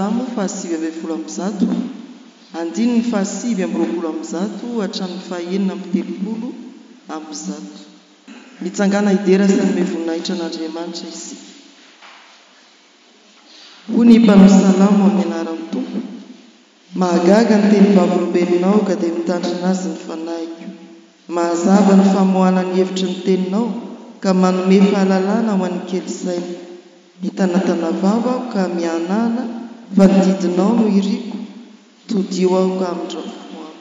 Salamo fahasivy ambin'ny folo amby zato, andininy fahasivy amby roapolo amby zato hatramin'ny fahaenina amby telopolo amby zato. Mitsangana idera sy ny voninahitra n'Andriamanitra isika. Hoy ny mpanao salamo amin'ny anaran'ny Tompo: mahagaga ny teny vavolombelonao ka dia mitandrina azy ny fanahiky. Mahazava ny famoahana ny hevitry ny teninao ka manome fahalalana ho an'ny kely saina. Mitanatana vava aho ka mianana, fa ny didinao no iriko, todio aho ka amin'drafo aho.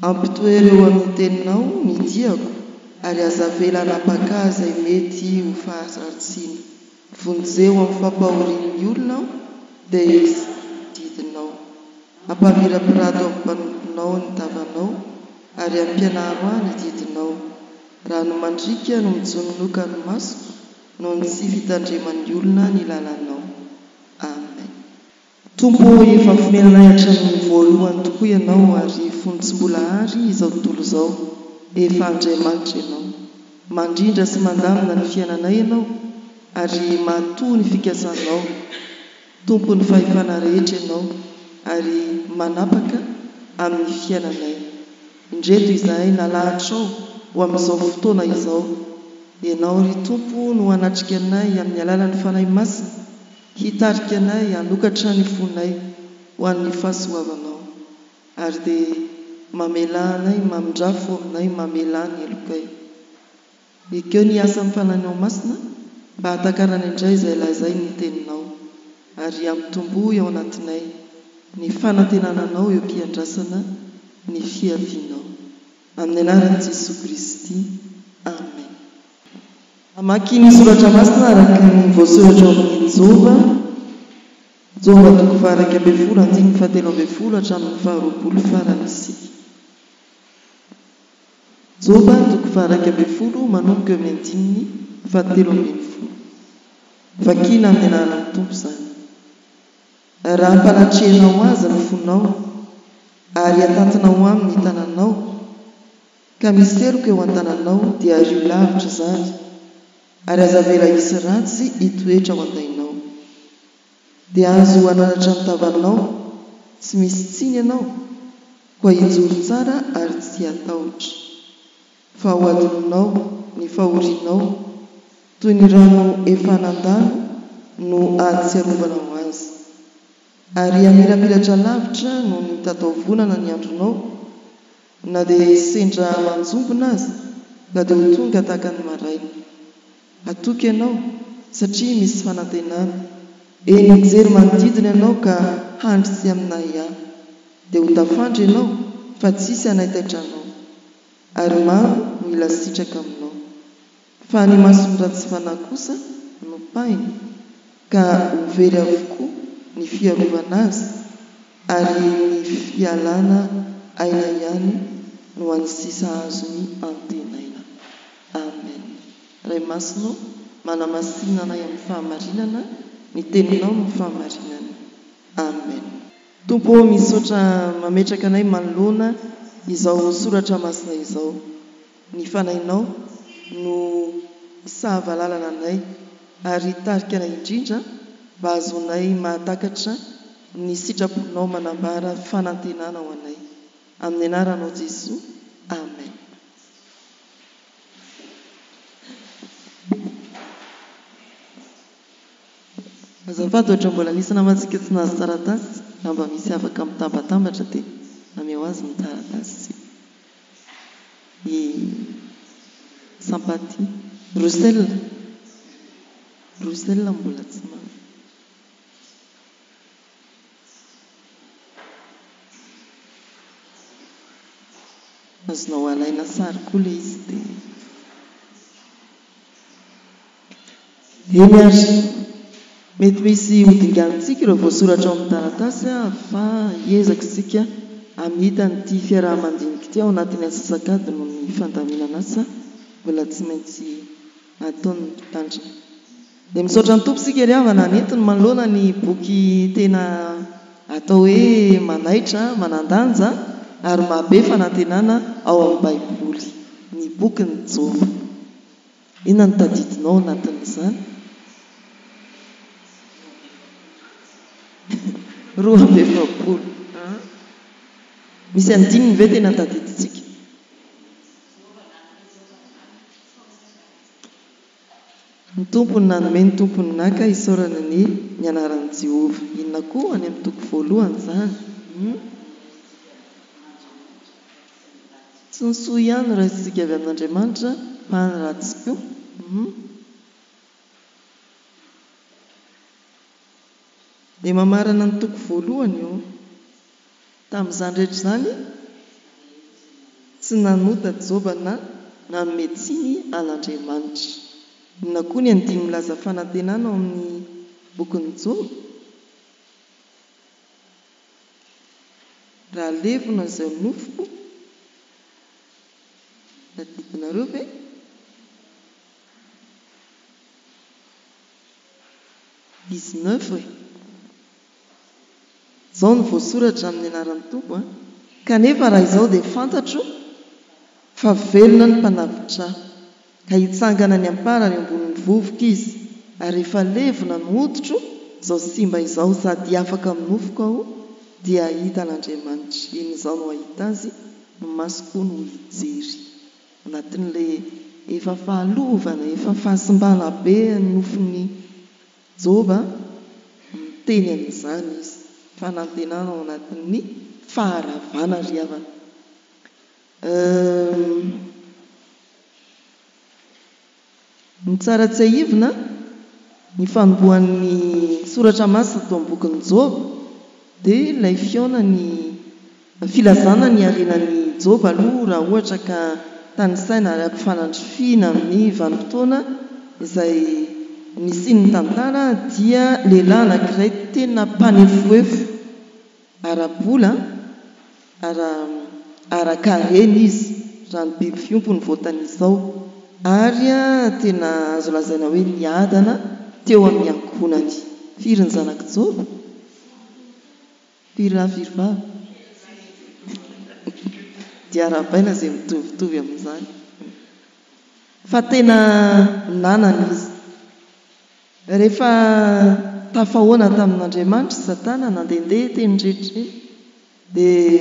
Ampitoereo amin'ny teninao ny diako, ary azavela anapaka izay mety ho faharatsiana. Vonjeo amin'ny fampahorian'ny olona aho, dia izy didinao. Ampamirapirado amin'ny mpanomponao ny tavanao, ary ampianaro ahy ny didinao. Rano mandrika no mijononoka ny masoko, no ny tsy fitandreman'ny olona ny lalanao. Amen. Tompo, efa fomenanay hatramin'ny voalohany tokoa ianao, ary fonotsim-bola ary izao tontolo izao. Efa Andriamanitra ianao, mandrindra sy mandamina ny fiainanay ianao, ary matoa ny fikasanao. Tompo ny fahefana rehetra ianao, ary manapaka amin'ny fiainanay. Indreto izahay nalahatrao ho amin'izao fotoana izao. Ianao ry Tompo no hanatrika anay amin'ny alalan'ny fanahy masina, hitarika anay hanokatra ny fonay ho an'ny fahasoavanao, ary dia mamela anay, mamindrafo aminay, mamela ny elokay. Ekeo ny asa amin'ny fananao masina, mba hatakarana indray izay lazay ny teninao, ary ampitomboy ao anatinay ny fanantenananao eo am-piandrasana ny fiavianao. Amin'ny anaran'i Jesosy Kristy. Amen. Amaky ny soratra masina araka ny voasoratra amin'ny Jova, Jova toko faharaiky ambin'ny folo andininy fahatelo ambin'ny folo hatramin'ny faharoapolo farany isika. Jova toko faharaiky ambin'ny folo manomboka amin'ny andininy fahatelo ambin'ny folo. Vakina amin'ny anaran'ny Tompo izany. Raha hampanatrehana ho azy ny fonao, ary hatantina ho aminy tananao, ka misy teloka eo an-tananao, dia ario lavitra izany, ary azavela hisy ratsy hitoetra ao an-tainao. Dia azo ananatra ny tavanao, tsy misy tsiny ianao, koa hijoro tsara ary tsy hatahotra. Fa ho adoninao ny fahorianao, toy ny rano efa nandalo no ahatsiarovana ho azy. Ary hamirapiratra lavitra no ny tataovonana ny andronao, na dia sendra manjombona azy, ka dia ho tonga tahaka ny maraina. Atoky ianao satria misy fanantenana. Eny mijery manodidina ianao ka handry aminay ahy. Dia ho tafandry ianao fa tsisy anaitaitranao, ary maro no ila sitraka aminao. Fa ny masony ratsy fanahy kosa no painy, ka ho very avokoa ny fiarovana azy, ary ny fialana aina ihany no any sisa azony antenaina. Amen. Ray masonao, manamasinana anay amin'ny fahamarinana, ny teninao no fahamarinana. Amen. Tompo, misaotra mametraka anay manoloana izao soratra masina izao. Ny fanahinao no isahavalàlana anay, ary tarika anay indrindra mba azonay mahatakatra ny sitraponao manambara fanantenana ho anay. Amin'ny anaranao Jesosy. Amen. Azafady ohatra mbola nisy namantsika tsy nahazo taratasy, raha mba misy afaka mitambatambatra dia nameo azy ny taratasy. Sympathie. Roussel mbola tsy mahazo. Azonao alaina sary koa ilay izy dia eny ary mety misy hodingantsika ireo voasoratra ao amin'ny taratasy, fa hiezaka isika amita nyity fiarahamandinika ity ao anatin'ny asasakady no ny fandaminana asa mbola tsy maintsy ataon'ny mpitandrina. Dia misaotra ny Tompo isika ry havana nentiny manoloana ny boky tena atao hoe manaitra, manandanja ary mahabe fanantenana ao amin'ny Baiboly, ny boky ny Jova. inona ny tadidinao anatin'izany? 270. Misy andininy ve tena tadiditsika? Ny tompony nanome ny tompony naka isaorana ny anaran'i Jehova. Inona koa any amin'ny toko voalohany izany? Tsy ny soa ihany raha isika avy amin'Andriamanitra fa ny ratsy koa. Dia mamarana ny toko voalohany io. Tamin'izany rehetra izany tsy nanota Joba na nanome tsiny an'Andriamanitra. Inona koa ny andiny milaza fanantenana ao amin'ny bokin'ny Joba? Raha levona izay nofoko. Tadidinareo ve? Izao no voasoratra amin'ny anaran'ny Tompo. Kanefa raha izao dia fantatro fa velona ny mpanavitra ka hitsangana ny ampara ary ambonin'ny vovoka izy, ary rehefa levona ny hoditro izao simba izao sady afaka minofoko aho dia hita an'Andriamanitra. In'izao no ahita azy, ny maso koa no hijery. Anatin'ilay efa fahalovana, efa fahasimbana be ny nofin'ny Joba, miteny amin'izany izy. Fanantenana ao anatin'ny faharavana ry havana. Ny tsara tsy haivina ny fanombohan'ny soratra masina tao amin'ny bokin'ny Joba dia ilay fiona ny filazana ny harenan'ny Joba aloha raha ohatra ka tanisaina ary ampifanandrofiana amin'ny vanim-potoana izay nisian'ny tantara dia lehilahy anankiray tena mpanefoefo ara-bola ara-karena izy raha ny biby fiompony voatan'izao, ary tena azo lazaina hoe niadana teo amin'ny ankohonany. Firy ny zanak'i Joba? Firy lahy firy vavy? Dia arabaina izay mitovitovy amin'izany. Fa tena nanana izy. Rehefa tafahoana tamin'Andriamanitra Satana, nandehandeha teny rehetra dia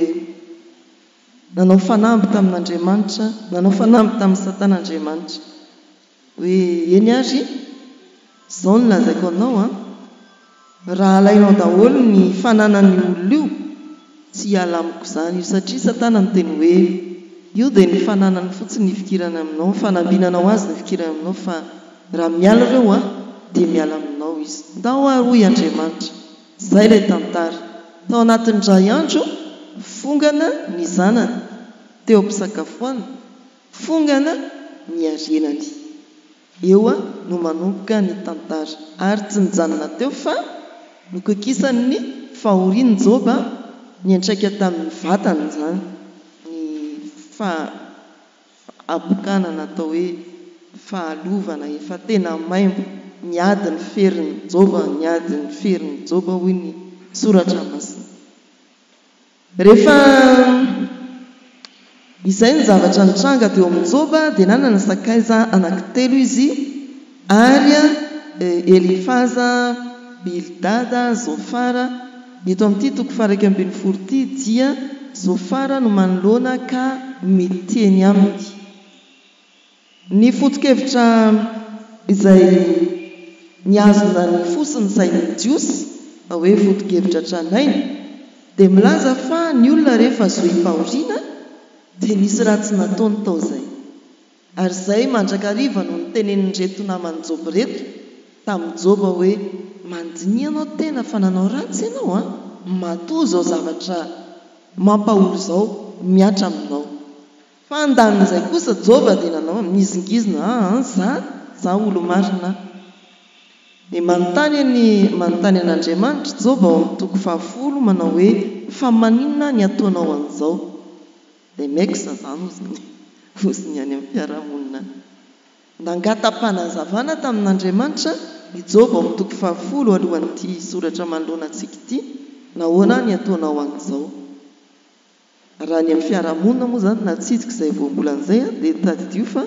nanao fanamby tamin'Andriamanitra, nanao fanamby tamin'ny Satana Andriamanitra hoe eny ary izao no lazaiko anao, raha alainao daholo ny fananan'ny olona io tsy halamiko izany io, satria Satana no teny hoe io dia ny fananany fotsiny ny fikirana aminao, fanambinanao azy ny fikirana aminao, fa raha miala ireo dia miala aminao izy. Tao hoy Andriamanitra, izay ilay tantara. Tao anatin'ny iray andro fongana ny zanany teo am-pisakafoana, fongana ny harenany. Eo no manomboka ny tantara, ary tsy nijanona teo fa nokakisan'ny fahorian'ny Joba niantraika tamin'ny vatany izany, ny fahabokanana atao hoe fahalovana, efa tena maimbo, niady ny ferin'ny Joba, niady ny ferin'ny Joba hoy ny soratra masina. Rehefa izay ny zavatra nitranga teo amin'ny Joba dia nanana sakaiza anankitelo izy, ary Elifaza, Bildada, Zofara. Eto amin'ity toko 120 dia Zofara no manoloana ka miteny aminy. Ny foto-kevitra izay niazona ny fosiny sain'ny Jiosy, hoe foto-kevitra tranainy, dia milaza fa ny olona rehefa azo hifahoriana dia nisy ratsy nataony tao izay. Ary izay mandrakariva no nitenen'ny reto naman'ny Joba reto tamin'ny Joba hoe mandinihy ianao tena fa nanao ratsy ianao, matoa izao zavatra mampahory izao miatra aminao. Fa andanin'izay kosa Joba dia nanao mizingizina, za olo marina. Dia manontany an'Andriamanitra Joba ao amin'ny toko 10 manao hoe fa maninona ny ataonao an'izao? Dia maiksa izany osiny any amin'ny fiarahamonina. Nangatam-panazavana tamin'Andriamanitra ny Joba ao amin'ny toko 10 alohan'ity soratra manoloana antsika ity, nahoana ny ataonao an'izao? Raha ny amin'ny fiarahamonina moa izany natsidika izay voambolan'izay dia tadidio fa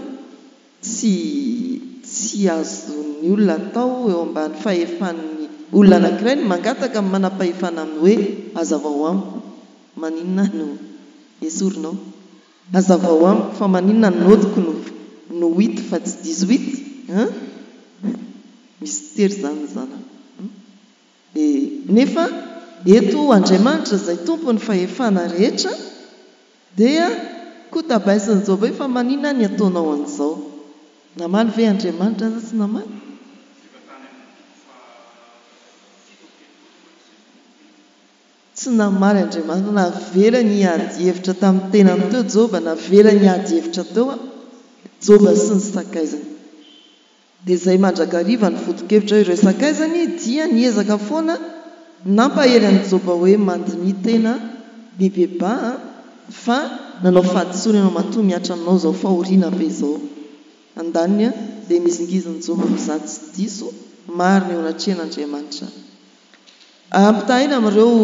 tsy azon'ny olona atao eo ambany fahefan'ny olona anankiray ny mangataka amin'ny manam-pahefana amin'ny hoe azavao amiko maninona no esorinao azavao amiko fa maninona ny nodiko no 8 fa tsy 18 misy tery zany zana nefa eto Andriamanitra zay tompony fahefana rehetra dia kotabaisiny Job hoe fa maninona ny ataonao an'izao namaly ve Andriamanitra aza tsy namaly tsy namaly Andriamanitra navela ny ady hevitra tamin'ny tenany teo Job navela ny ady hevitra teo Job sy ny sakaizany dia zay mandrakariva ny foto-kevitra ireo sakaizany dia niezaka foana nampahely an'i Job hoe mandiny tena bibeba fa nanao fahadisoana ianao matoa miatra aminao zao fahoriana be zao andaniny dia mizingiziny Job mizaha tsy diso marina eo anatrehan'Andriamanitra ampitahina amin'ireo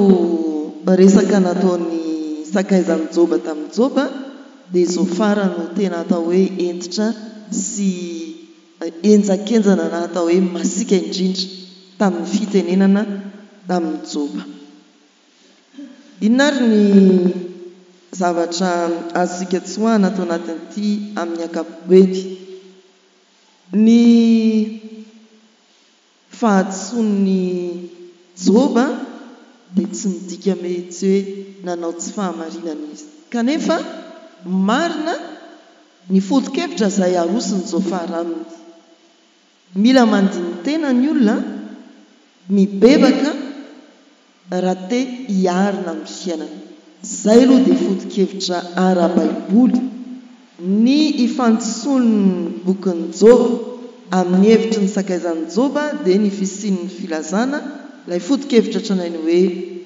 resaka nataony sakaizan'ny Job tamin'ny Job dia Zofara no tena atao hoe entitra sy enjakenjana na atao hoe masika indrindra tamin'ny fitenenana tamin'ny Job. Inona ary ny zavatra azontsika tsoahana atao anatin'ity amin'ny ankapobeny ny fahadisoan'ny Job dia tsy midika mihitsy hoe nanao tsy fahamarinana izy kanefa marina ny foto-kevitra izay arosiny Zofara aminy mila mandiny tena ny olona mibebaka raha te hiarina amin'ny fiainana izay aloha dia foto-kevitra ara-baiboly ny ifantosoan'ny bokin'ny Job amin'ny hevitry ny sakaizan'ny Job dia ny fisian'ny filazana ilay foto-kevitra tranainy hoe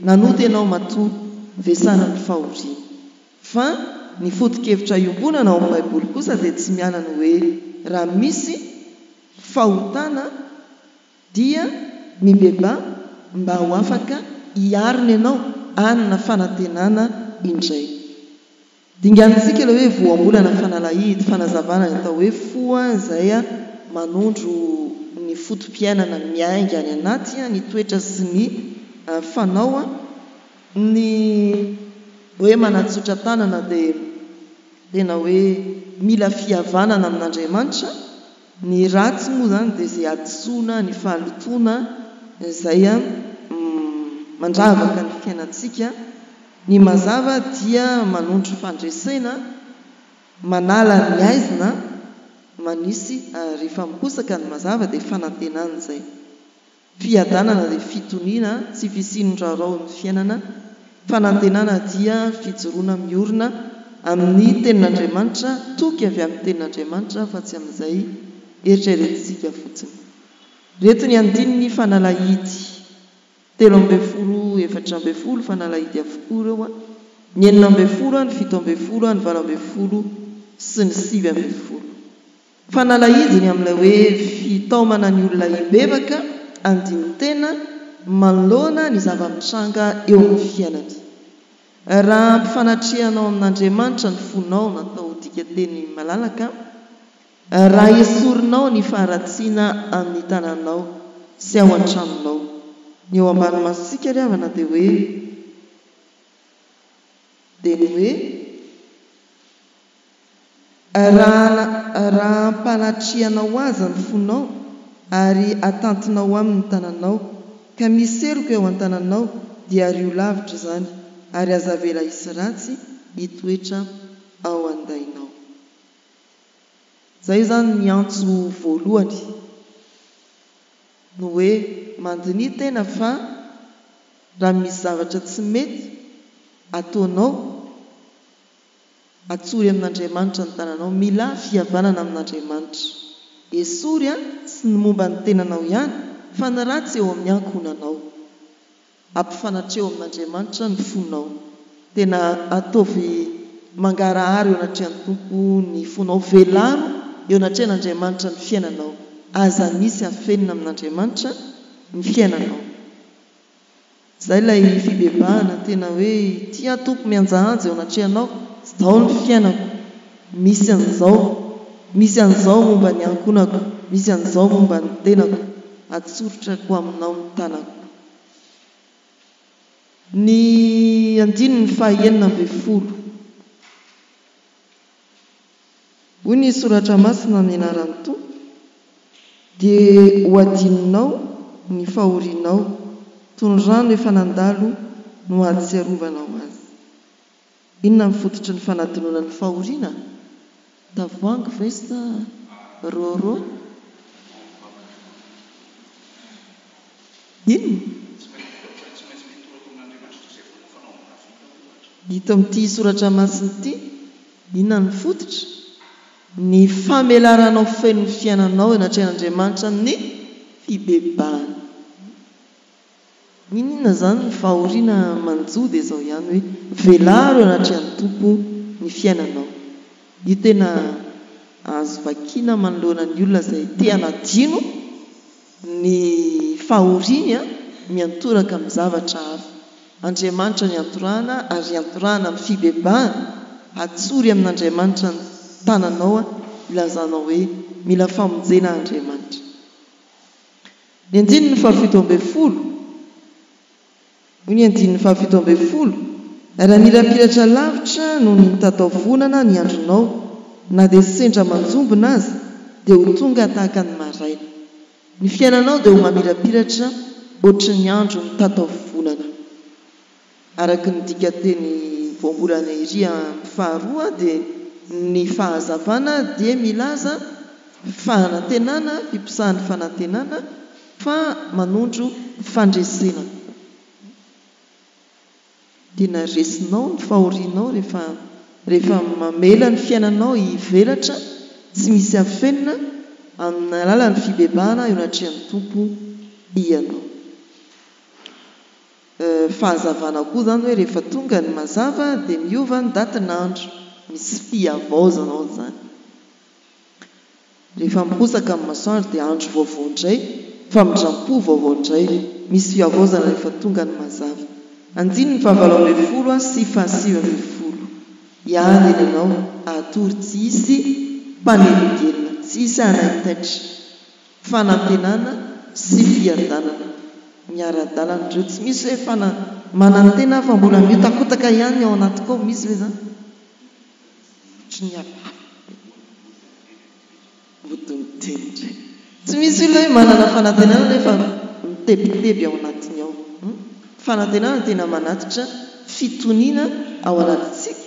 nanoty ianao matoa vesana ny fahoriana fa ny foto-kevitra iombonana ao amin'ny baiboly kosa dia tsy mianana hoe raha misy fahotana dia mibeba mba ho afaka hiarina ianao anina fanantenana indray dingantsika ilay hoe voambolana fanalahidy fanazavana ny atao hoe foa izay manondro ny fotom-piainana miainga any anaty ny toetra sy ny fanao ny hoe manatsotra tanana dia tena hoe mila fihavanana amin'Andriamanitra ny ratsy moa zany dia izay adisoana ny fahalotoana izay mandravaka ny fiainantsika ny mazava dia manondro fandresena manala ny aizina manisy rehefa mikosaka ny mazava dia fanantenana izay fiadanana dia fitoniana tsy fisinon-drarao ny fiainana fanantenana dia fijoroana miorina amin'ny tenin'Andriamanitra toky avy amin'ny tenin'Andriamanitra fa tsy amin'izay eritreretintsika fotsiny reto ny andininy fanalahidy 13:4 fanalahidy avokoa ireo ny 9:10 ny 7:10 ny 8:10 sy ny 9:10 fanalahidy ny amin'ilay hoe fitaomana ny olona hibebaka andiny tena manoloana ny zava-mitranga eo amin'ny fiainany raha ampifanatrihanao amin'Andriamanitra ny fonao natao dika teny malalaka raha esorinao ny faharatsiana amin'ny tananao sy ao an-tranonao ny eo ambany masika ry havana dia hoe raha ampanatrihanao azy ny fonao ary atantinao amin'ny tananao ka miseroka eo an-tananao dia ario lavitra zany ary azavela isy ratsy hitoetra ao andainao zay zany ny antso voalohany no hoe mandiny tena fa raha misy zavatra tsy mety ataonao atsory amin'Andriamanitra ny tananao mila fihavanana amin'Andriamanitra esory sy ny momba ny tenanao ihany fa ny ratsy eo amin'ny ankonanao ampifanatreo amin'Andriamanitra ny fonao tena ataovy mangarahary eo anatrehan'ny tompo ny fonao velaro eo anatrehan'Andriamanitra ny fiainanao aza misy afenina amin'Andriamanitra ny fiainanao izay ilay fibebahana tena hoe tia tompo mianjahanjy eo anatrehanao izao ny fiainako misy an'izao misy an'izao momba ny ankonako, misy an'izao momba ny tenako, atsorotrako aminao ny tanako. Ny andiny ny fahaenina ambin'ny folo. Hoy ny soratra masina amin'ny anarany toa, dia ho adininao ny fahorianao toy ny rano efa nandalo no ahatsiarovanao azy. Inona mifototry ny fanadinona ny fahoriana? Tavoahangy ve sa roro? Inona? Hita amin'ity soratra masina ity, inona ny fototra? Ny famelaranao feno ny fiainanao anatrehan'Andriamanitra ny fibebahana. Inona zany ny fahoriana manjody izao ihany hoe velaro anatrehan'ny Tompo ny fiainanao. Io tena azo vakiana manoloana ny olona izay te hanadino ny fahoriana miantoraka amin'ny zavatra hafa. Andriamanitra ny antorana ary antorana amin'ny fibebahana, atsory amin'Andriamanitra ny tananao, ilazanao hoe mila famonjena Andriamanitra. Ny andiny ny fahafito ambin'ny folo. Ny andiny ny fahafito ambin'ny folo. Raha nirapiratra lavitra no ny tatao-vonana ny andronao, na dia sendra manjombona azy, dia ho tonga tahaka ny maraina. Ny fiainanao dia ho mamirapiratra ohatry ny andro ny tatao-vonana. Araka ny dika teny voambolana iry faharoa dia ny fahazavana dia milaza fanantenana, fiposahan'ny fanantenana, fa manondro fandresena. Tena resinao ny fahorianao rehefa mamela ny fiainanao hivelatra tsy misy afenina amin'ny alalan'ny fibebahana eo anatrehan'ny Tompo ianao. Fahazavana koa zany hoe rehefa tonga ny mazava dia miova ny datin'andro, misy fihavaozana ao zany. Rehefa miposaka amin'ny masoandro dia andro vaovao indray, fa mindram-po vaovao indray, misy fihavaozana rehefa tonga ny mazava. Andiny ny fahavalo ambin'ny folo sy fahasivy ambin'ny folo. Ihany ianao atory tsy hisy mpaneligelina, tsy hisy anaitaitra, fanantenana sy fiadanana. Miara-dalana ireo, tsy misy hoe manantena fa mbola miotakotaka ihany ao anatiko ao, misy hoe zany tsy misy olona hoe manana fanantenana nefa mitebiteby ao anatiny ao. Fanantenana tena manatitra fitoniana ao anatintsika.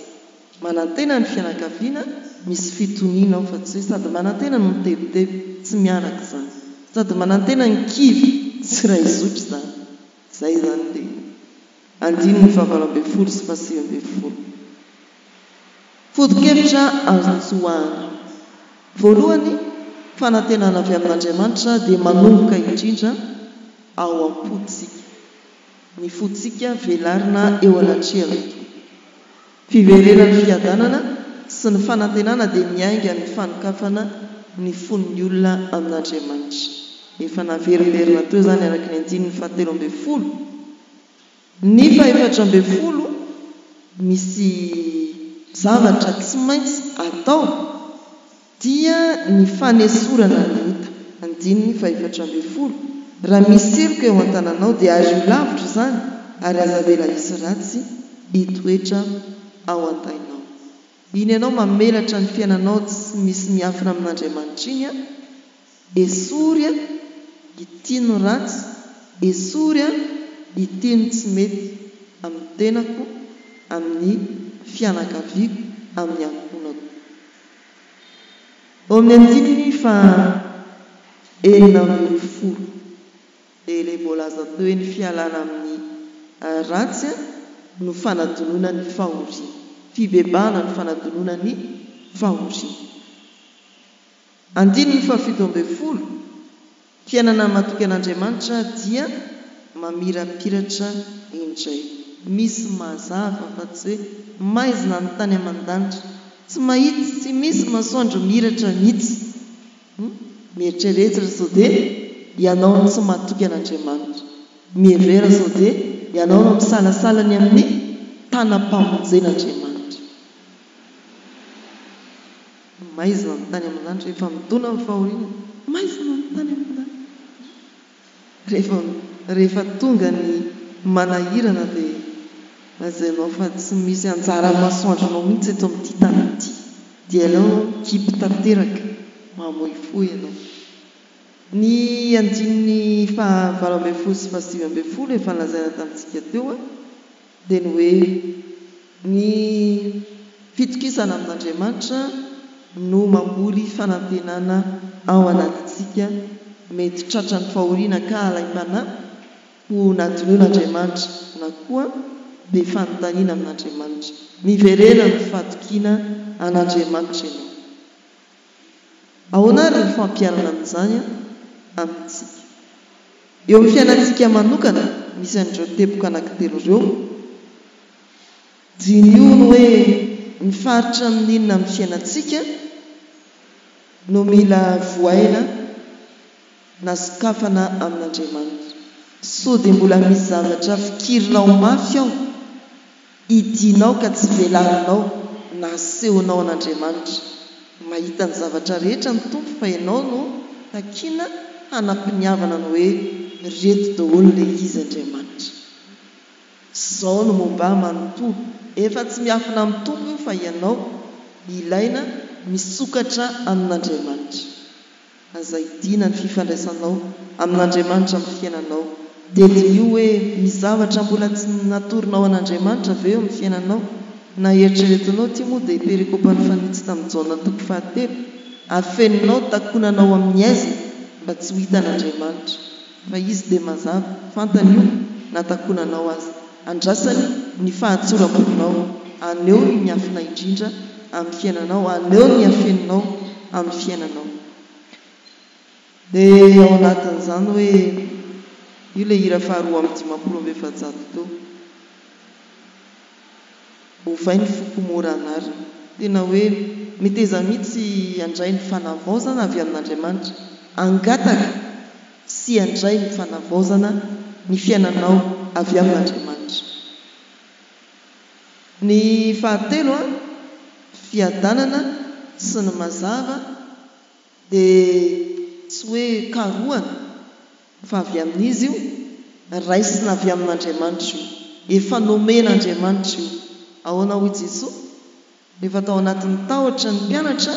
Manantena ny fianakaviana, misy fitoniana ao, fa tsy hoe sady manantena no mitebiteby, tsy miaraka zany. Sady manantena ny kivy, tsy raha izotry zany. Zay zany dia andiny ny fahavalo ambin'ny folo sy fahasivy ambin'ny folo. Foto-kevitra antsoahana. Voalohany, fanantenana avy amin'Andriamanitra dia manomboka indrindra ao am-potsika. Ny fotsika velarina eo anatrehany. Fiverenan'ny fiadanana sy ny fanantenana dia miainga ny fanokafana ny fon'ny olona amin'Andriamanitra. Efa naverimberina teo zany araka ny andiny ny fahatelo ambin'ny folo. Ny fahaefatra ambin'ny folo, misy zavatra tsy maintsy atao dia ny fanesorana ny hita. Andiny ny fahaefatra ambin'ny folo. Raha misirika eo an-tananao dia azo lavitra zany, ary azavela hisy ratsy hitoetra ao an-tainao. Iny ianao mamelatra ny fiainanao tsy misy miafina amin'Andriamanitra iny, esory ity no ratsy, esory ity no tsy mety amin'ny tenako, amin'ny fianakaviako, amin'ny ankonako. Ao amin'ny andiny fa enina ambin'ny folo. Dia ilay voalaza teo hoe ny fialana amin'ny ratsy no fanadinona ny fahoriana. Fibebahana no fanadinona ny fahoriana. Andiny ny fahafito ambin'ny folo. Fiainana matoky an'Andriamanitra dia mamirapiratra indray. Misy mazava fa tsy hoe maizina ny tany aman-danitra. Tsy mahitsy, tsy misy masoandro miratra mihitsy. Mieritreretra sao dia ianao no tsy matoky an'Andriamanitra. Mievera sao dia ianao no misalasalany amin'ny tanam-pamonjen'Andriamanitra. maizina amin'ny tany aman-danitra rehefa midona amin'ny fahoriana maizina amin'ny tany aman-danitra rehefa tonga ny manahirana dia lazainao fa tsy misy anjara masoandronao mihitsy eto amin'ity tany ity dia aleo kipy tanteraka mamoy fo ianao. Ny andininy faha 20 sy faha 20 efa nalazaina tamintsika teo dia ny hoe ny fitokisana amin'Andriamanitra no mamboly fanantenana ao anatintsika mety tratra ny fahoriana ka alaim-panahy ho natoloan'Andriamanitra na koa dia fanontaniana amin'Andriamanitra miverena ny fatokiana an'Andriamanitra ianao. Ahoana ary ny fampiarana amin'izany amintsika eo amin'ny fiainantsika manokana misy an'ireo teboka anankitelo ireo. Dimy io no hoe mifaritra amin'inona amin'ny fiainantsika no mila voaina na sokafana amin'Andriamanitra. So dia mbola misy zavatra fikirinao mafy ao idinao ka tsy velarinao na asehonao an'Andriamanitra. Mahita ny zavatra rehetra ny tompo fa ianao no takiana hanampiniavana ny hoe reto daholo ilay izy Andriamanitra. Izao no momba manontolo efa tsy miafina amin'ny tompo io fa ianao ilaina misokatra amin'Andriamanitra. Aza idina ny fifandraisanao amin'Andriamanitra amin'ny fiainanao. Dia io hoe misy zavatra mbola tsy natorinao an'Andriamanitra avy eo amin'ny fiainanao na eritreretinao ty moa dia perikopany fanitsy tamin'ny Jaona 7 afeninao takonanao amin'ny aizina mba tsy ho hitan'Andriamanitra fa izy dia mazava fantany io natakonanao azy andrasany ny fahatsoram-poninao aneo ny miafina indrindra amin'ny fiainanao aneo ny afeninao amin'ny fiainanao. Dia ao anatin'izany hoe io ilay hira faharoa amin'ny 50 teo ovay ny foko moranary tena hoe miteza mihitsy andray ny fanavaozana avy amin'Andriamanitra angataka sy andray ny fanavaozana ny fiainanao avy amin'Andriamanitra. Ny fahatelo fiadanana sy ny mazava dia tsy hoe karohana fa avy amin'izy io raisina avy amin'Andriamanitra io efa nomen'Andriamanitra io. Ahoana hoy Jesosy rehefa tao anatin'ny tahotra ny mpianatra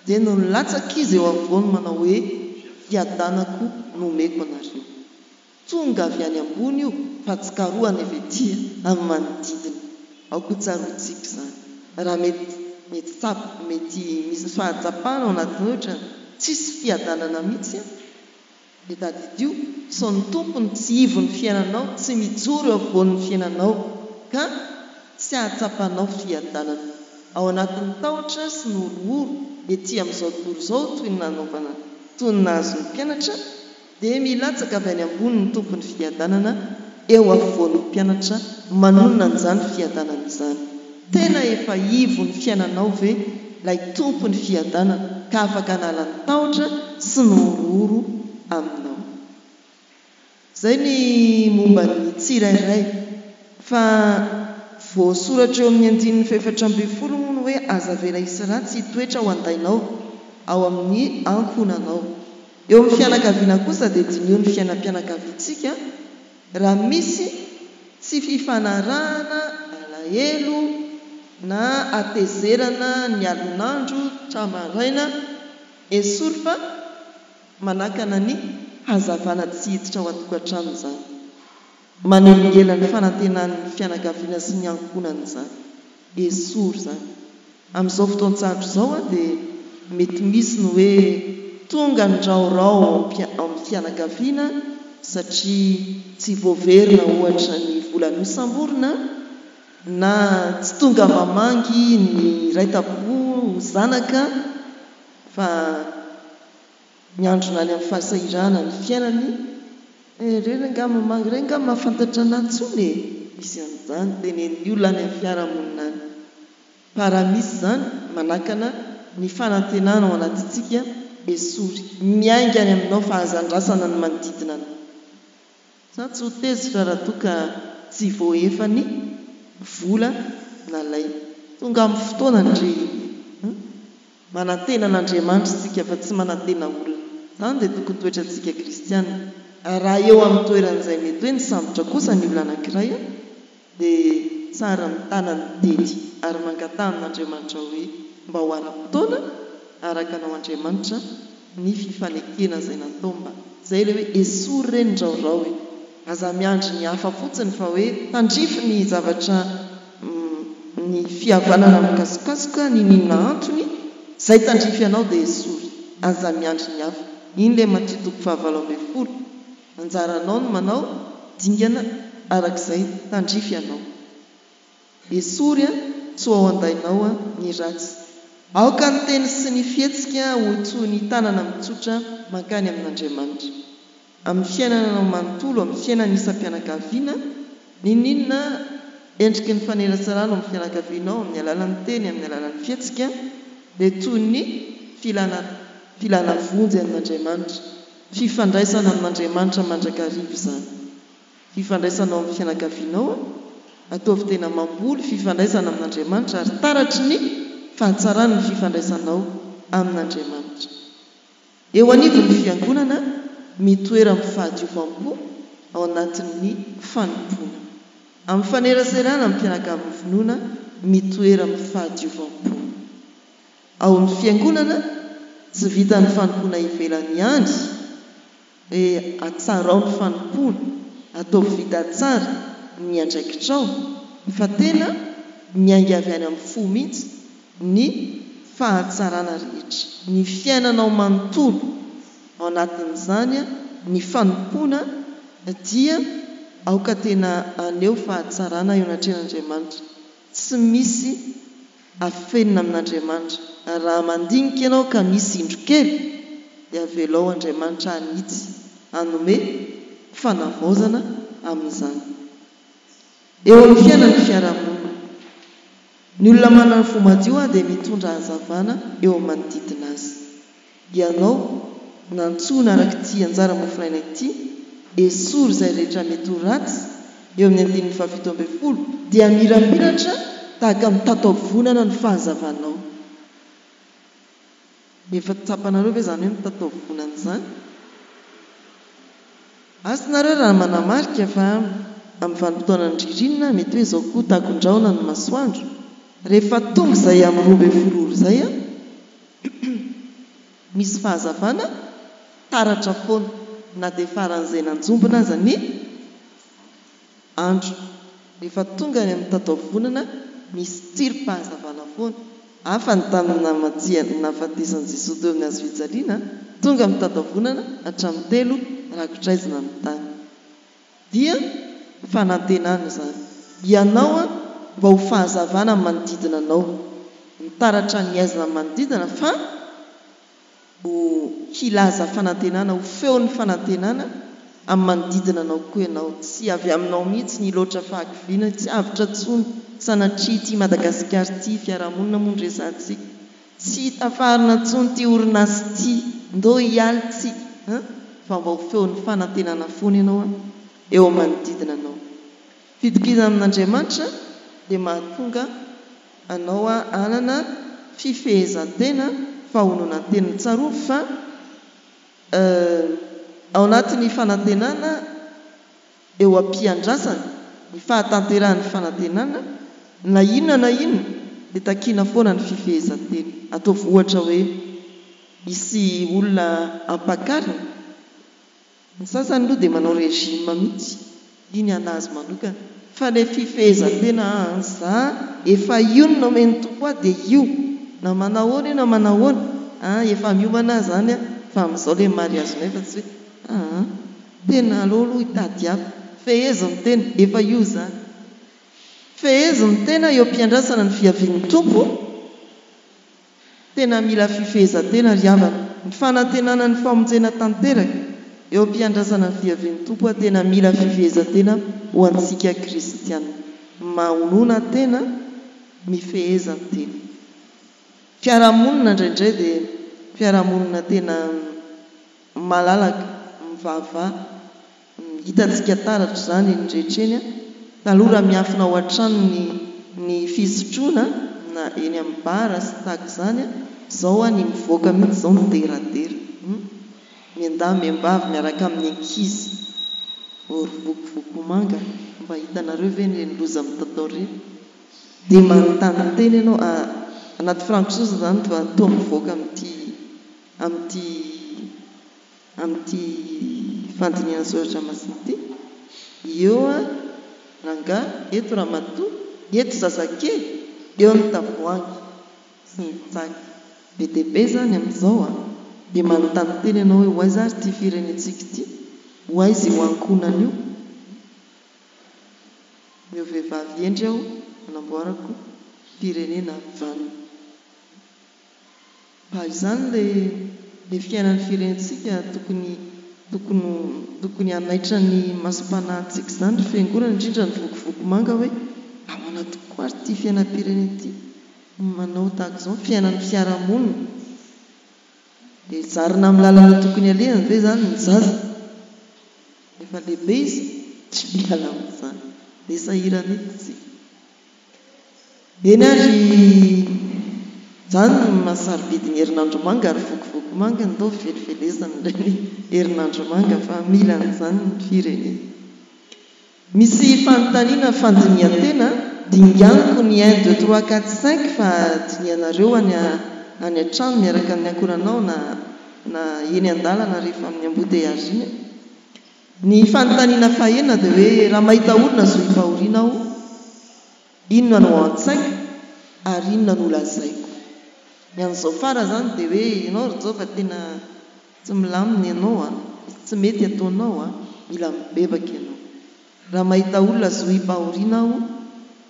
dia no nilatsaka izy eo afovoany manao hoe fiadanako nomeko anareo. Tonga avy any ambony io fa tsy karohana avy ety amin'ny manodidina. Ao koa tsaroantsika izany raha mety misy fahatsapana ao anatin'ny ohatra tsisy fiadanana mihitsy dia tadidio sao ny tompony tsy ivo ny fiainanao tsy mijoro eo afovoan'ny fiainanao ka tsy ahatsapanao fiadanana ao anatin'ny tahotra sy ny orooro ety amin'izao tontolo izao toy ny nanaovana toy ny nahazo ny mpianatra dia milatsaka avy any ambony ny tompony fiadanana eo afovoan'ny mpianatra manonona an'izany fiadanana izany. Tena efa ivo ny fiainanao ve ilay tompony fiadanana ka afaka hanala ny tahotra sy ny orooro aminao. Izay ny momba ny tsirairay fa voasoratra eo amin'ny 4:7 moa hoe aza vela hisy ratsy hitoetra ho andainao ao amin'ny ankonanao. Eo amin'ny fianakaviana kosa dia dimy eo ny fiainam-pianakaviantsika raha misy tsy fifanarahana alahelo na atezerana ny alonandro tramaraina esory fa manakana ny hazavana tsy hiditra ao an-tokantrano izany manelingela ny fanantenan'ny fianakaviana sy ny ankonana izany esory izany. Amin'izao fotoan-tsandro izao dia mety misy ny hoe tonga ny raorao amin'ny fianakaviana satria tsy voaverina ohatra ny volana isamborina na tsy tonga mamangy ny raitapo zanaka fa miandrona any amin'ny fahasahirana ny fiainany renga mamangy renga mahafantatra natsony misy an'izany tenen'ny olona any amin'ny fiarahamonina any. Para misy izany manakana ny fanantenana ao anatintsika esory miainga any aminao fa hazandrasana ny manodidina anao. Sa tsy ho tezitra raha toa ka tsy voaefa ny vola nalay tonga amin'ny fotoana ndre manantena n'Andriamanitra isika fa tsy manantena olona. Zany dia tokony toetrantsika kristiana. Raha eo amin'ny toeran'izay mety hoe nisambotra kosa ny olona anankiray dia tsara mitana ny tety ary mangatana n'Andriamanitra hoe mba ho ara-potoana araka anao Andriamanitra ny fifanekena izay natao mba izay ilay hoe esory ireny raorao hoe aza miandry ny hafa fotsiny fa hoe tandrify ny zavatra ny fihavanana mikasokasoka ny ninona antony izay tandrify anao dia esory aza miandry ny hafa. Iny ilay Matthieu 7:20 anjaranao no manao dingana arak'izay tandrify anao. Esory tsy ho andainao ny ratsy. Aoka ny teny sy ny fihetsika ho itsohy ny tanana mitsotra mankany amin'Andriamanitra. Amin'ny fiainanao manontolo, amin'ny fiainana isam-pianakaviana, ninona endriky ny fanerasarana amin'ny fianakavianao amin'ny alalan'ny teny, amin'ny alalan'ny fihetsika dia toy ny filana vonjy amin'Andriamanitra. Fifandraisana amin'Andriamanitra mandrakariva izany. Fifandraisanao amin'ny fianakavianao ataovy tena mamboly fifandraisana amin'Andriamanitra ary taratry ny fahatsarany ny fifandraisanao amin'Andriamanitra. Eo anivon'ny fiangonana mitoera amin'ny fahadiovampo ao anatin'ny fanompoana. Amin'ny faneraserana amin'ny mpianakavy finoana mitoera amin'ny fahadiovampo. Ao amin'ny fiangonana tsy vita ny fanompoana ivelany ihany atsara ao ny fanompoana ataovy vita tsara ny andraikitrao fa tena miainga avy any amin'ny fo mihitsy ny fahatsarana rehetra. Ny fiainanao manontolo ao anatin'izany ny fanompoana dia aoka tena aneo fahatsarana eo anatrehan'Andriamanitra. Tsy misy afenina amin'Andriamanitra. Raha mandinika ianao ka misy indro kely dia avelao Andriamanitra anitsy anome fanavaozana amin'izany. Eo amin'ny fiainan'ny fiarahamonina ny olona manana fo madio dia mitondra hazavana eo amin'ny manodidina azy. Ianao nantsona araka ity anjara mofinaina ity esory izay rehetra mety ho ratsy eo amin'ny 7:20 dia miramiratra tahaka mitataovonana ny fahazavanao. Efa tsapanareo ve izany hoe mitataovonana izany? Asinareo raha manamarika fa amin'ny vanim-potoana ny ririnina mety hoe izao koa takondraona ny masoandro. Rehefa tonga izay amin'ny 12 izay misy fahazavana taratra foana na dia faran'izay nanjombona aza ny andro. Rehefa tonga ny amin'ny tataovonana misy tsirim-pahazavana foana. Hafa ny tanana nahafatesan'i Jesosy teo amin'ny hazo fijaliana tonga amin'ny tataovonana hatramin'ny 3 rakotraizina ny tany. Dia fanantenana izany. Ianao mba ho fahazavana amin'ny manodidina anao. Mitaratra ny aizina manodidina fa ho hilaza fanantenana, ho feon'ny fanantenana amin'ny manodidina anao koa ianao. Tsy avy aminao mihitsy ny loatra fahakiviana, tsy avitra tsony sanatria ty Madagasikara ty fiarahamonina moa resantsika. Tsy tafarina tsony ty orinasy ty ndo hialy tsy fa mba ho feon'ny fanantenana foana ianao eo manodidina anao. Fitokizana amin'Andriamanitra dia mahatonga anao anana fifehezan-tena fahononan-tena tsaroa fa ao anatin'ny fanantenana eo am-piandrasana ny fahatanterahany fanantenana na inona dia takiana foana ny fifehezan-tena. Ataovy ohatra hoe misy olona ampakarina, ny sasany aloha dia manao régime mihitsy, iny anazy manokana, fa ilay fifehezan-tena za efa io no nomeny tompo dia io na manahoana na manahoana efa miomana zany fa amin'izao ilay mariazonay fa tsy hoe tena aloha hitady hafa. Feheziny tena efa io zany. Feheziny tena eo am-piandrasana ny fiavian'ny tompo. Tena mila fifehezan-tena ry havana. Ny fanantenana ny famonjena tanteraka eo am-piandrasana ny fiavian'ny tompo tena mila fifehezan-tena ho antsika kristiana. Mahonona tena mifehezan-tena. Fiarahamonina indraindray dia fiarahamonina tena malalaka, mivavah. Hitantsika taratra izany ny rehetreny. Taloha miafina ao an-trano ny fisotroana na eny amin'ny bara sy tahaka izany zao any mivoaka mihitsy zao mideradera miandamy miambavy miaraka amin'ny ankizy vokovoko manga mba hitanareo ve ny loza mitatao reny dia manontany teny ianao anaty frankisosa zany toa mivoaka amin'ity fandiniana soratra masina ity eo ranga eto ramatoa eto zazakely eo ny tavoangy sy ny tsaka be dia be zany amin'izao dia manontany teny ianao hoe hoaiza ary ity firenentsika ity hoaiza io ankonana io eo vehivavy endry aho anamboarako firenena vanina mba izany le fiainan'ny firenentsika tokony hanaitra ny masam-panahintsika izany fiangonana indrindra ny vokovoko manga hoe ahoana tokoa ary ity fiainam-pirenena ity manao tahaka izao fiainan'ny fiarahamonina dia zarina amin'ny lalana tokony alehany ve zany ny zaza efa lehibe izy tsy miala amin'izany dia sahirana etsika eny ary zany mahasarobidi ny herinandro manga ary vokovoko manga ndao felifelezana indray ny herinandro manga fa mila n'izany ny firenena misy fanontaniana fandinian-tena dinganiko ny 1 2 3 4 5 fa dinianareo any an-trano miaraka amin'ny ankoranao na eny an-dalana rehefa amin'ny ambodeiage iny ny fanontaniana fahenina dia hoe raha mahita olona zo hifahoriana aho inona no an-tsaiko ary inona no lazaiko ny an'izao fara zany dia hoe ianao ry zao fa tena tsy milamina ianao tsy mety ataonao mila mibebaka ianao raha mahita olona zo hifahoriana aho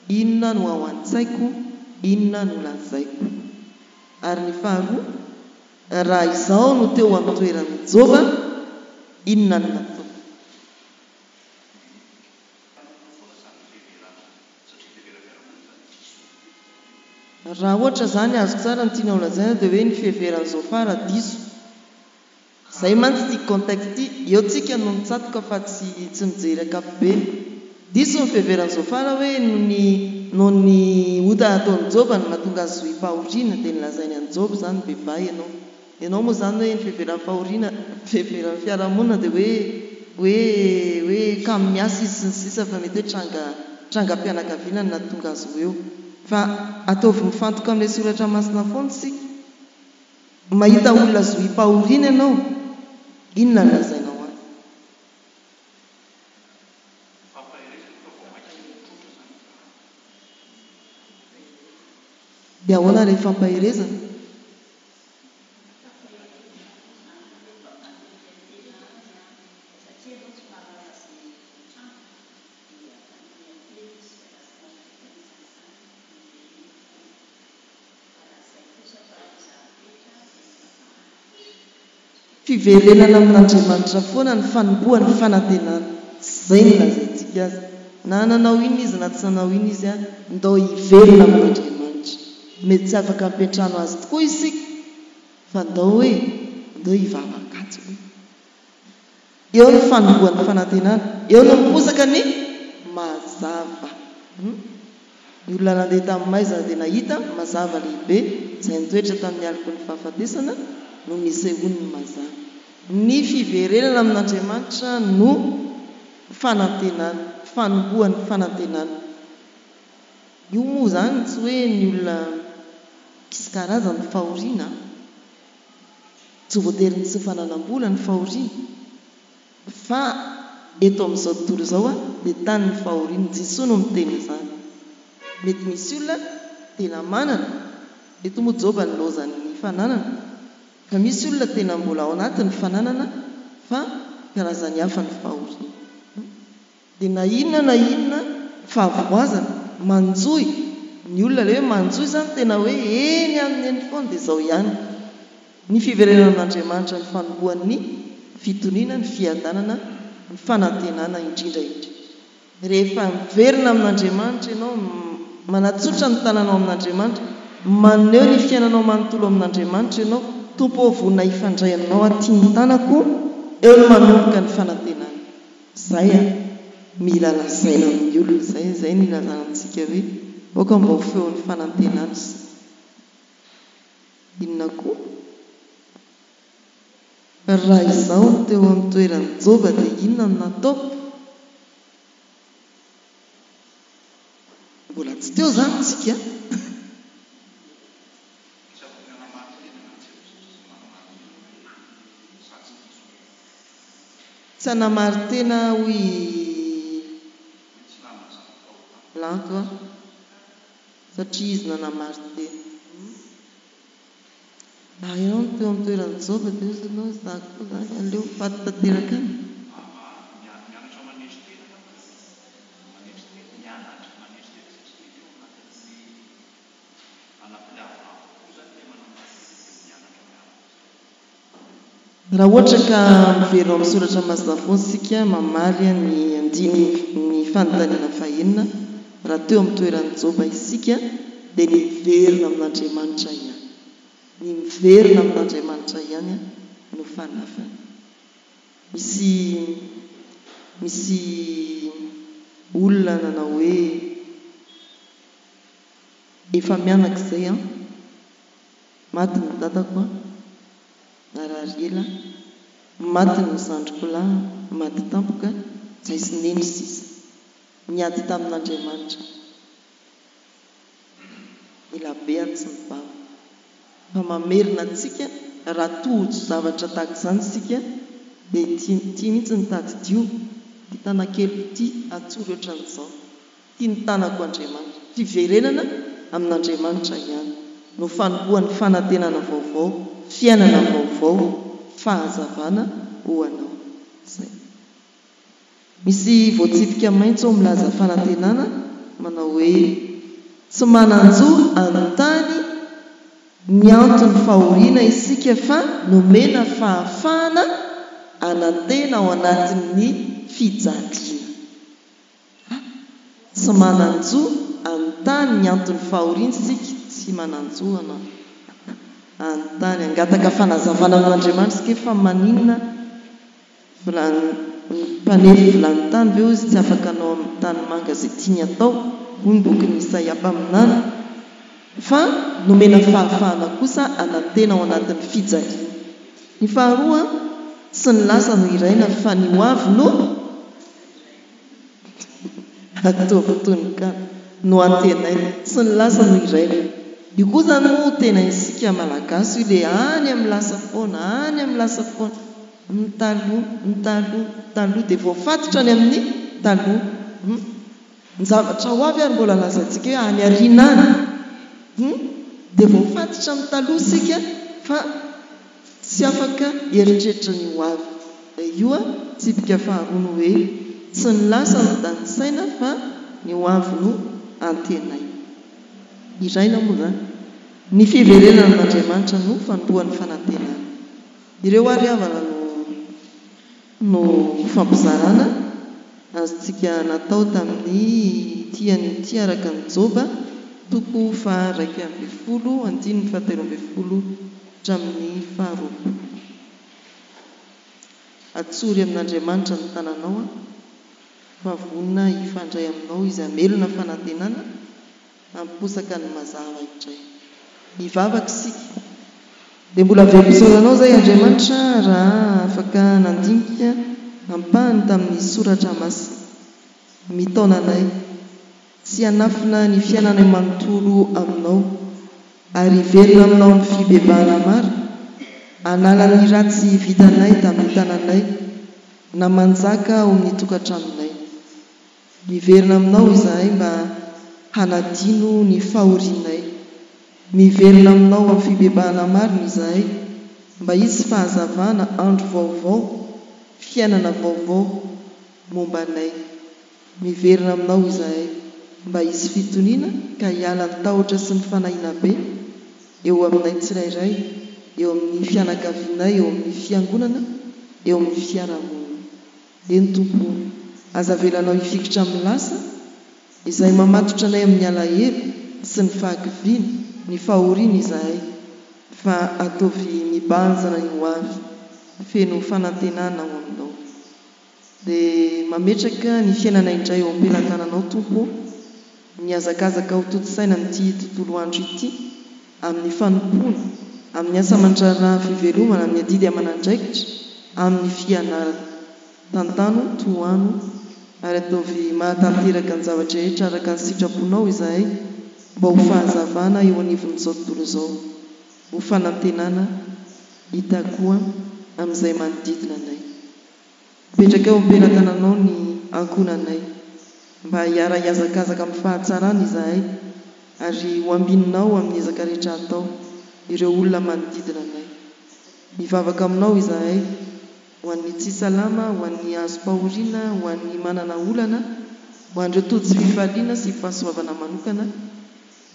inona no ao an-tsaiko inona no lazaiko ary ny faharoa raha izao no teo amin'ny toeran'i Jehova inona no natao raha ohatra zany azoko tsara ny tiana olazaina dia hoe ny fiheveran'izao fara diso izay mantsy tia contexte eo tsika no mitsatoka fa tsy mijery akapobe diso ny fiheveran'izao fara hoe no ny ota ataon'i Jehova no mahatonga azy zo hifahoriana dia nilazainy an'i Jehova zany bebay ianao moa zany hoe ny fiheveran'ny fahoriana fiheveran'ny fiarahamonina dia hoe kamo miasa izy sy ny sisa fa mety hoe tranga-pianakaviana no nahatonga azy ho eo fa ataovy mifantoka amin'ilay soratra masina foana sika mahita olona zo hifahoriana ianao inona no lazainao azy dia ahoana ilay fampahirezana fiverenana amin'Andriamanitra foana ny fanombohany fanantenana zay ny lazaintsika azy na nanao iny izy na tsy nanao iny izy ndao hiverina amin'Andriamanitra mety tsy afaka ampiantrano azy tokoa isika fa ndao hivavakatsy eo ny fanombohany fanantenana eo no miposaka ny mazava ny olona nandeha tamin'ny maizana dia nahita mazava lehibe izay nitoetra tamin'ny aloko ny fahafatesana no misehony ny mazava ny fiverenana amin'Andriamanitra no fanantenana fanombohany fanantenana io moa zany tsy hoe ny olona kisy karazany fahoriana tsy voatery ny tsy fananam-bola ny fahoriana fa eto amin'izao tontolo izao dia tany ny fahoriana Jesosy no miteny izany mety misy olona tena manana eto moa Jehova ny laozany fananana fa misy olona tena mbola ao anatin'ny fananana fa karazany hafa ny fahoriana dia na inona fahavoazana manjoy ny olona le hoe manjoy zany tena hoe eny amin'ny eny foana dia izao ihany ny fiverenana amin'Andriamanitra ny fanombohan'ny fitoniana ny fiadanana ny fanantenana indrindra rehefa miverina amin'Andriamanitra ianao manatsotra ny tananao amin'Andriamanitra maneho ny fiainanao manontolo amin'Andriamanitra ianao tompo vonina hifandray aminao aty ny tanako eo no manomboka ny fanantenana zay mila lazaina amin'ny olona zay ny ilazana antsika hoe oka mba ho feon'ny fanantenana inona koa raha izao no teo amin'ny toerany Joba dia inona no natao? Mbola tsy teo zany tsika. Tsy hanamary tena hoy lanto a satria izy nanamary tena. Ianao no teo amin'ny toerany Joba dia ianao zako zany aleo faty tanteraka any. Raha ohatra ka miverina amin'ny soratra masina foana isika mamaly ny fanontaniana fahenina, raha teo amin'ny toerany Joba isika dia niverina amin'Andriamanitra ihany. Ny miverina amin'Andriamanitra ihany no fanafany. Misy olona nanao hoe efa mianaka izay maty ny dadako narariela, maty ny zandriko lahy, maty tampoka, izay sy neny sisa niady tamin'Andriamanitra. Ela be tsy ny bava. Fa mamerina antsika raha tojo zavatra tahaka izany isika dia tia mihitsy ny tadidio, ity tanakely ity atsoro ohatran'izao, tia ny tanako Andriamanitra. Fiverenana amin'Andriamanitra ihany no fanompoan'ny fanantenana vaovao, fiainana vaovao, fahazavana ho anao. Zay. Misy voatsipika maitso milaza fanantenana manao hoe tsy mananjo anontany ny antony fahoriana isika fa nomena fahafahana anantena ao anatin'ny fijaliana. Tsy mananjo anontany ny antony fahoriana isika, tsy mananjo anao anontany angataka fanazavana amin'Andriamanitra isika fa maninona mpanefy vilany tany ve izy tsy afaka anao amin'ny tany manga izay tiany atao, hoy ny bokin'ny Isaia mpaminany, fa nomena fahafahana kosa anantena ao anatin'ny fijaliana. Ny faharoa, tsy ny lasa no iraina fa ny hoavy no ataovy tononkalo no antenaina. Tsy ny lasa no iraina. Io koa zany moa tena isika malagasy io dia any amin'ny lasa foana, any amin'ny lasa foana, taloha dia voafatotra any amin'ny taloha. Ny zavatra ho avy ary mbola lazantsika hoe any arinana, dia voafatotra amin'ny taloha isika fa tsy afaka eritreritra ny ho avy. Io tsipika faharoa no hoe tsy ny lasa no danisaina fa ny ho avy no antenaina. Iraina moa zany ny fiverenana amin'Andriamanitra no fanompoan'ny fanantenana. Ireo ary havana no fampizarana azontsika natao tamin'ny ity araka ny Joba 1:1-7 hatramin'ny 12. Atsory amin'Andriamanitra ny tananao, fa vonona hifandray aminao izy hamelona fanantenana, amposaka ny mazava itray. Hivavaka isika dia mbola velozoranao izay Andriamanitra raha afaka nandinika ampahany tamin'ny soratra masina. Mitaona anay tsy hanafina ny fiainana manontolo aminao ary hiverina aminao ny fibebahana maro, hanala ny ratsy vitanay tamin'ny tananay na manjaka ao amin'ny tokantraminay. Miverina aminao izahay mba hanadino ny fahorianay. Miverina aminao amin'ny fibebahana marina izahay mba hisy fahazavana andro vaovao, fiainana vaovao momba anay. Miverina aminao izahay mba hisy fitoniana ka hiala ny tahotra sy ny fanahiana be eo aminay tsirairay, eo amin'ny fianakavianay, eo amin'ny fiangonana, eo amin'ny fiarahamonina. Eny Tompo, azavelanao hifikitra amin'ny lasa izay mamatotra anay amin'ny alahelo sy ny fahakiviana, ny fahoriana izahay, fa ataovy mibanjana ny ho avy, feno fanantenana ao aminao. Dia mametraka ny fiainana indray eo am-pelantananao Tompo, ny azakazaka ho toto-saina n'ity tontolo andro ity, amin'ny fanompoana amin'ny asa aman-draharaha fivelomana amin'ny adidy aman'andraikitra amin'ny fianarana tantano toano ary ataovy mahatanteraka ny zavatra rehetra araka ny sitraponao izahay mba ho fahazavana eo anivon'izao tontolo izao, ho fanantenana hita koa amin'izay manodidina anay. Mipetraka eo am-pelantananao ny ankonanay mba hiara-hiazakazaka amin'ny fahatsarana izahay ary ho ambininao amin'ny ezaka rehetra atao ireo olona manodidina anay. Mivavaka aminao izahay ho an'ny tsy salama, ho an'ny azo pahoriana, ho an'ny manana olana, ho an'ireo tody sy fifaliana sy fahasoavana manokana,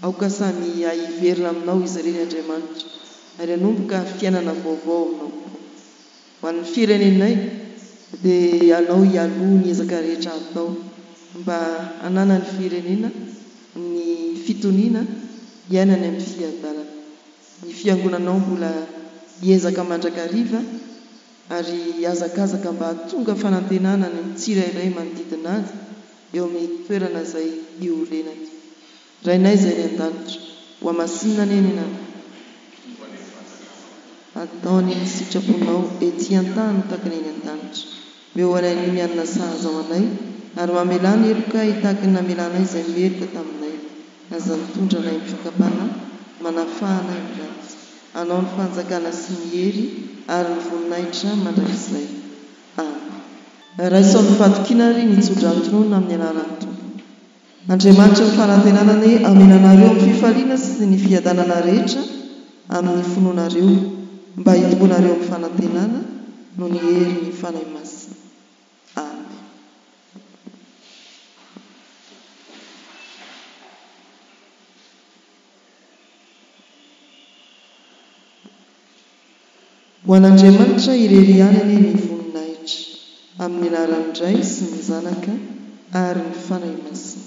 aoka samy hiverina aminao izy ireny Andriamanitra ary hanomboka fiainana vaovao aminao. Ho an'ny firenenay dia anao hialoha ny ezaka rehetra atao mba hanana ny firenena ny fitoniana hiainany amin'ny fiadarana. Ny fiangonanao mbola hiezaka mandrakariva ary hiazakazaka mba hahatonga fanantenana ny tsirairay manodidina azy eo amin'ny toerana izay iorenany. Rainay izay ny an-danitra ho amasinina ny enenana ataony ny sitraponao ety an-tany tahaka ny eny an-danitra. Meo anay ny mianana sahaza ao anay ary mamelana eloka hitahaka ny namelanay izay meloka taminay, aza mitondra anay amin'ny fikapana manafahanay ny ratsy. Anao ny fanjakana sy ny hery ary ny voninahitra mandrakizay. Amen. Raisaon'ny fatokiana ary nitsodra antonona amin'ny anaran'ny Tompo. Andriamanitra ny fanantenanany amenanareo amin'ny fifaliana sy ny fiadanana rehetra amin'ny fononareo mba hitomponareo amin'ny fanantenana no ny hery ny fanahy masina. Amen. Ho an'Andriamanitra irery ihany ny voninahitra amin'ny anaran'ny Ray sy ny Zanaka ary ny fanahy masina.